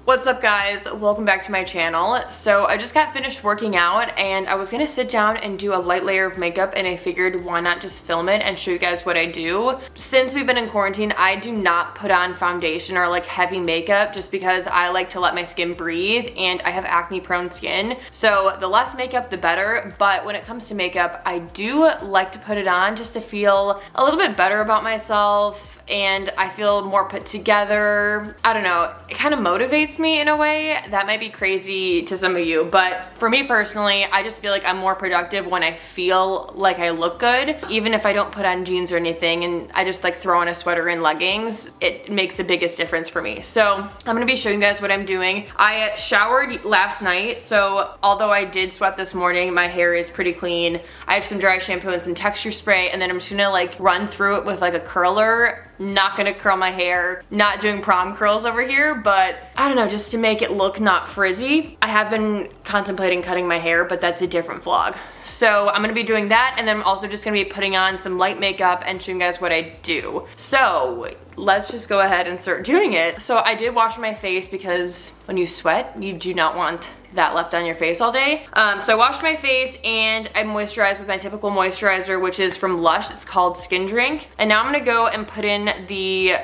What's up guys? Welcome back to my channel. So I just got finished working out and I was gonna sit down and do a light layer of makeup, and I figured why not just film it and show you guys what I do. Since we've been in quarantine, I do not put on foundation or like heavy makeup just because I like to let my skin breathe, and I have acne prone skin. So the less makeup the better, but when it comes to makeup, I do like to put it on just to feel a little bit better about myself, and I feel more put together. I don't know, it kind of motivates me in a way. That might be crazy to some of you, but for me personally, I just feel like I'm more productive when I feel like I look good. Even if I don't put on jeans or anything and I just like throw on a sweater and leggings, it makes the biggest difference for me. So I'm gonna be showing you guys what I'm doing. I showered last night, so although I did sweat this morning, my hair is pretty clean. I have some dry shampoo and some texture spray, and then I'm just gonna like run through it with like a curler. Not gonna curl my hair, not doing prom curls over here, but I don't know, just to make it look not frizzy. I have been contemplating cutting my hair, but that's a different vlog. So I'm gonna be doing that, and then I'm also just gonna be putting on some light makeup and showing you guys what I do. So let's just go ahead and start doing it. So I did wash my face because when you sweat, you do not want that left on your face all day. So I washed my face and I moisturized with my typical moisturizer, which is from Lush. It's called Skin Drink. And now I'm gonna go and put in the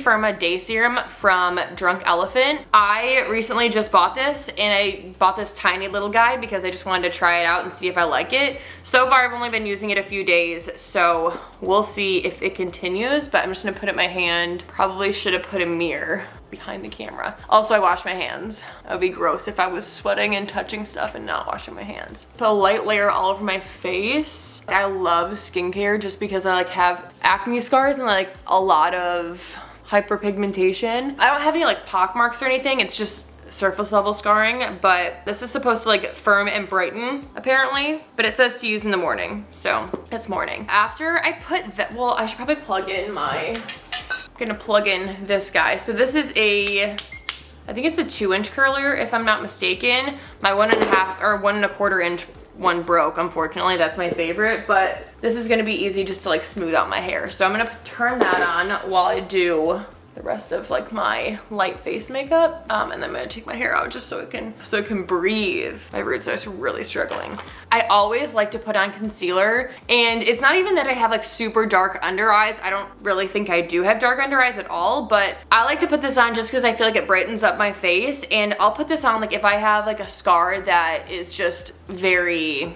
firma Day Serum from Drunk Elephant. I recently just bought this, and I bought this tiny little guy because I just wanted to try it out and see if I like it. So far I've only been using it a few days, so we'll see if it continues, but I'm just gonna put it in my hand. Probably should have put a mirror behind the camera. Also, I wash my hands. That would be gross if I was sweating and touching stuff and not washing my hands. Put a light layer all over my face. I love skincare just because I like have acne scars and like a lot of hyperpigmentation. I don't have any like pock marks or anything. It's just surface level scarring, but this is supposed to like firm and brighten apparently, but it says to use in the morning, so it's morning. After I put that, well, I should probably plug in my, gonna plug in this guy. So this is a, I think it's a 2-inch curler if I'm not mistaken. My 1.5 or 1.25 inch one broke, unfortunately. That's my favorite, but this is gonna be easy just to like smooth out my hair. So I'm gonna turn that on while I do the rest of like my light face makeup, and then I'm gonna take my hair out just so it can breathe. My roots are really struggling. I always like to put on concealer, and it's not even that I have like super dark under eyes. I don't really think I do have dark under eyes at all, but I like to put this on just because I feel like it brightens up my face. And I'll put this on like if I have like a scar that is just very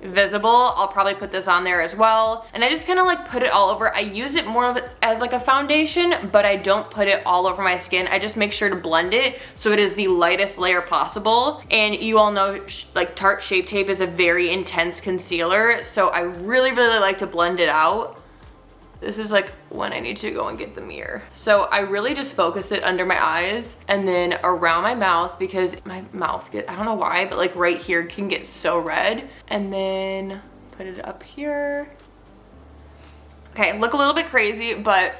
visible, I'll probably put this on there as well. And I just kind of like put it all over. I use it more of as like a foundation, but I don't put it all over my skin. I just make sure to blend it so it is the lightest layer possible. And you all know like Tarte Shape Tape is a very intense concealer, so I really like to blend it out. This is like when I need to go and get the mirror. So I really just focus it under my eyes and then around my mouth, because my mouth I don't know why, but like right here can get so red. And then put it up here. Okay, look a little bit crazy, but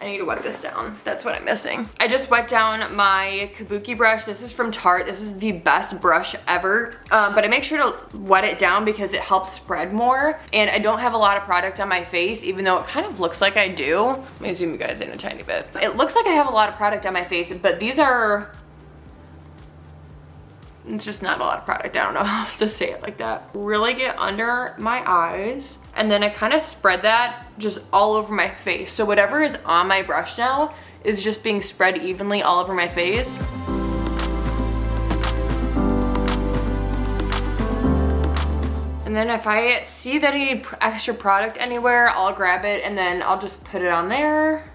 I need to wet this down. That's what I'm missing. I just wet down my kabuki brush. This is from Tarte. This is the best brush ever. But I make sure to wet it down because it helps spread more. And I don't have a lot of product on my face, even though it kind of looks like I do. Let me zoom you guys in a tiny bit. It looks like I have a lot of product on my face, but these are, it's just not a lot of product. I don't know how else to say it like that. Really get under my eyes, and then I kind of spread that just all over my face. So whatever is on my brush now is just being spread evenly all over my face. And then if I see that I need extra product anywhere, I'll grab it and then I'll just put it on there.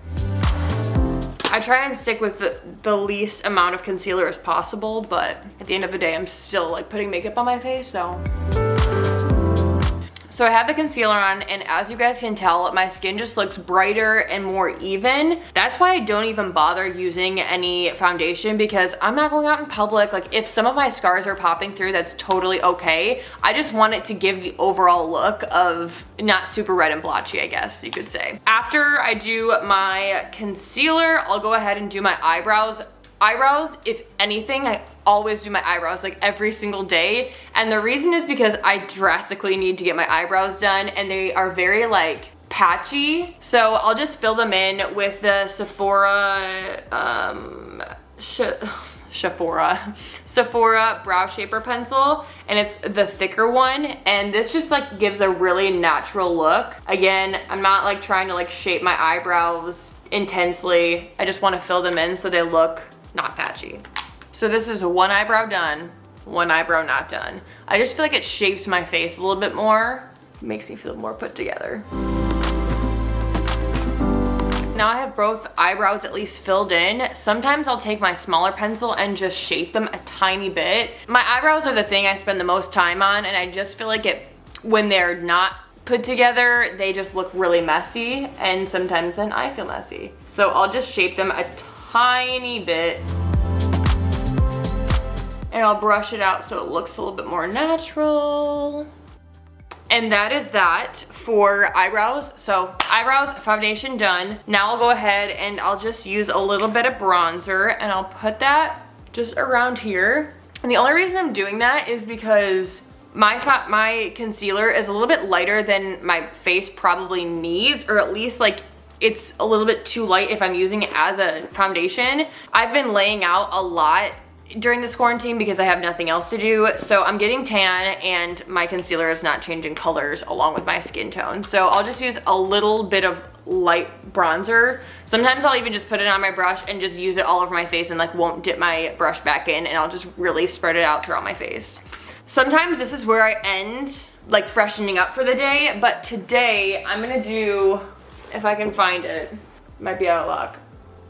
I try and stick with the least amount of concealer as possible, but at the end of the day, I'm still like putting makeup on my face, so. So I have the concealer on, and as you guys can tell, my skin just looks brighter and more even. That's why I don't even bother using any foundation, because I'm not going out in public. Like if some of my scars are popping through, that's totally okay. I just want it to give the overall look of not super red and blotchy, I guess you could say. After I do my concealer, I'll go ahead and do my eyebrows. Eyebrows, if anything, I always do my eyebrows like every single day, and the reason is because I drastically need to get my eyebrows done, and they are very like patchy. So I'll just fill them in with the Sephora Sephora brow shaper pencil, and it's the thicker one, and this just like gives a really natural look. Again, I'm not like trying to like shape my eyebrows intensely. I just want to fill them in so they look not patchy. So this is one eyebrow done, one eyebrow not done. I just feel like it shapes my face a little bit more, makes me feel more put together. Now I have both eyebrows at least filled in. Sometimes I'll take my smaller pencil and just shape them a tiny bit. My eyebrows are the thing I spend the most time on, and I just feel like when they're not put together, they just look really messy, and sometimes then I feel messy. So I'll just shape them a tiny bit, and I'll brush it out so it looks a little bit more natural. And that is that for eyebrows. So eyebrows, foundation done. Now I'll go ahead and I'll just use a little bit of bronzer, and I'll put that just around here. And the only reason I'm doing that is because my concealer is a little bit lighter than my face probably needs, or at least like it's a little bit too light if I'm using it as a foundation. I've been laying out a lot during this quarantine because I have nothing else to do, so I'm getting tan and my concealer is not changing colors along with my skin tone. So I'll just use a little bit of light bronzer. Sometimes I'll even just put it on my brush and just use it all over my face and like won't dip my brush back in, and I'll just really spread it out throughout my face. Sometimes this is where I end like freshening up for the day, but today I'm gonna do, if I can find it, might be out of luck.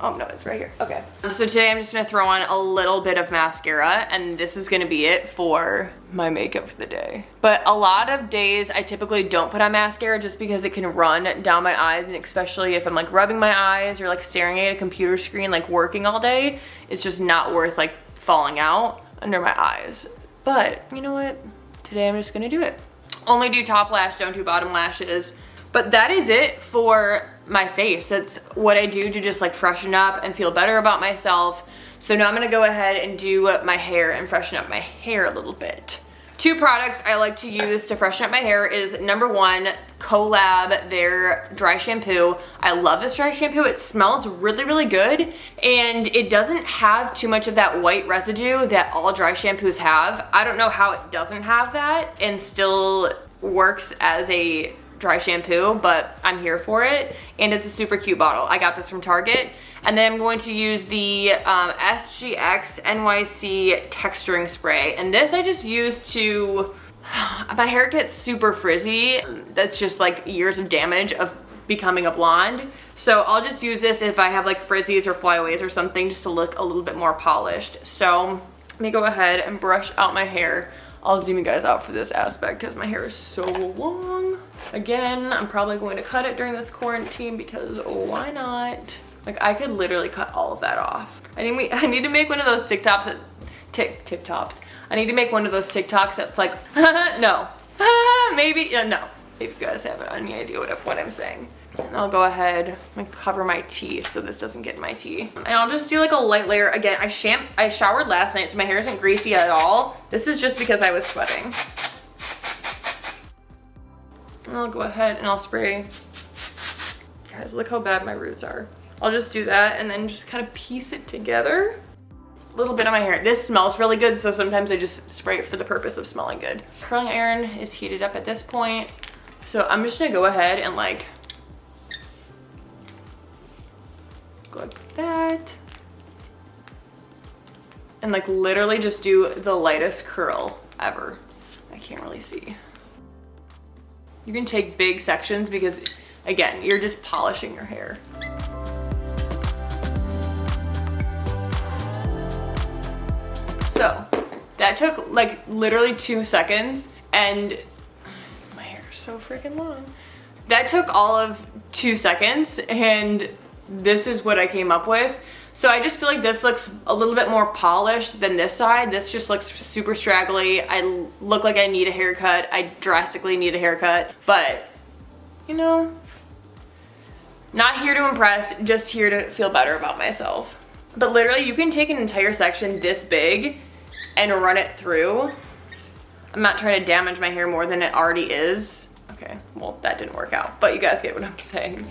Oh no, it's right here. Okay. So today I'm just gonna throw on a little bit of mascara, and this is gonna be it for my makeup for the day. But a lot of days I typically don't put on mascara just because it can run down my eyes, and especially if I'm like rubbing my eyes or like staring at a computer screen like working all day, it's just not worth like falling out under my eyes. But you know what? Today I'm just gonna do it. Only do top lash, don't do bottom lashes. But that is it for my face. That's what I do to just like freshen up and feel better about myself. So now I'm gonna go ahead and do my hair and freshen up my hair a little bit. Two products I like to use to freshen up my hair is number one, Collab, their dry shampoo. I love this dry shampoo. It smells really, really good, and it doesn't have too much of that white residue that all dry shampoos have. I don't know how it doesn't have that and still works as a dry shampoo, but I'm here for it, and it's a super cute bottle. I got this from Target. And then I'm going to use the SGX NYC texturing spray, and this I just use to, my hair gets super frizzy. That's just like years of damage of becoming a blonde. So I'll just use this if I have like frizzies or flyaways or something, just to look a little bit more polished. So let me go ahead and brush out my hair. I'll zoom you guys out for this aspect because my hair is so long. Again, I'm probably going to cut it during this quarantine because why not? Like I could literally cut all of that off. I need to make one of those TikToks that, TikToks. I need to make one of those TikToks that's like, no, maybe, no. If you guys have any idea what I'm saying. And I'll go ahead and cover my tea so this doesn't get in my tea. And I'll just do like a light layer. Again, I showered last night, so my hair isn't greasy at all. This is just because I was sweating. And I'll go ahead and I'll spray. Guys, look how bad my roots are. I'll just do that and then just kind of piece it together. A little bit on my hair. This smells really good, so sometimes I just spray it for the purpose of smelling good. Curling iron is heated up at this point. So I'm just gonna go ahead and like, go like that. And like literally just do the lightest curl ever. I can't really see. You can take big sections because again, you're just polishing your hair. So that took like literally 2 seconds, and my hair is so freaking long. That took all of 2 seconds, and this is what I came up with. So I just feel like this looks a little bit more polished than this side. This just looks super straggly. I look like I need a haircut. I drastically need a haircut, but you know, not here to impress, just here to feel better about myself. But literally you can take an entire section this big and run it through. I'm not trying to damage my hair more than it already is. Okay, well that didn't work out, but you guys get what I'm saying.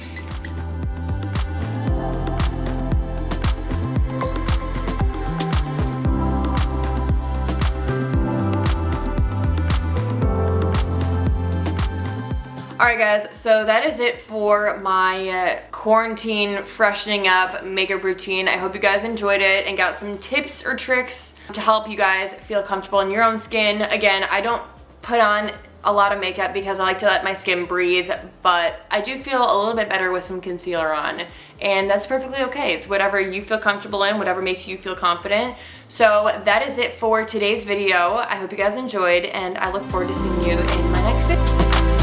Alright guys, so that is it for my quarantine freshening up makeup routine. I hope you guys enjoyed it and got some tips or tricks to help you guys feel comfortable in your own skin. Again, I don't put on a lot of makeup because I like to let my skin breathe, but I do feel a little bit better with some concealer on, and that's perfectly okay. It's whatever you feel comfortable in, whatever makes you feel confident. So that is it for today's video. I hope you guys enjoyed, and I look forward to seeing you in my next video.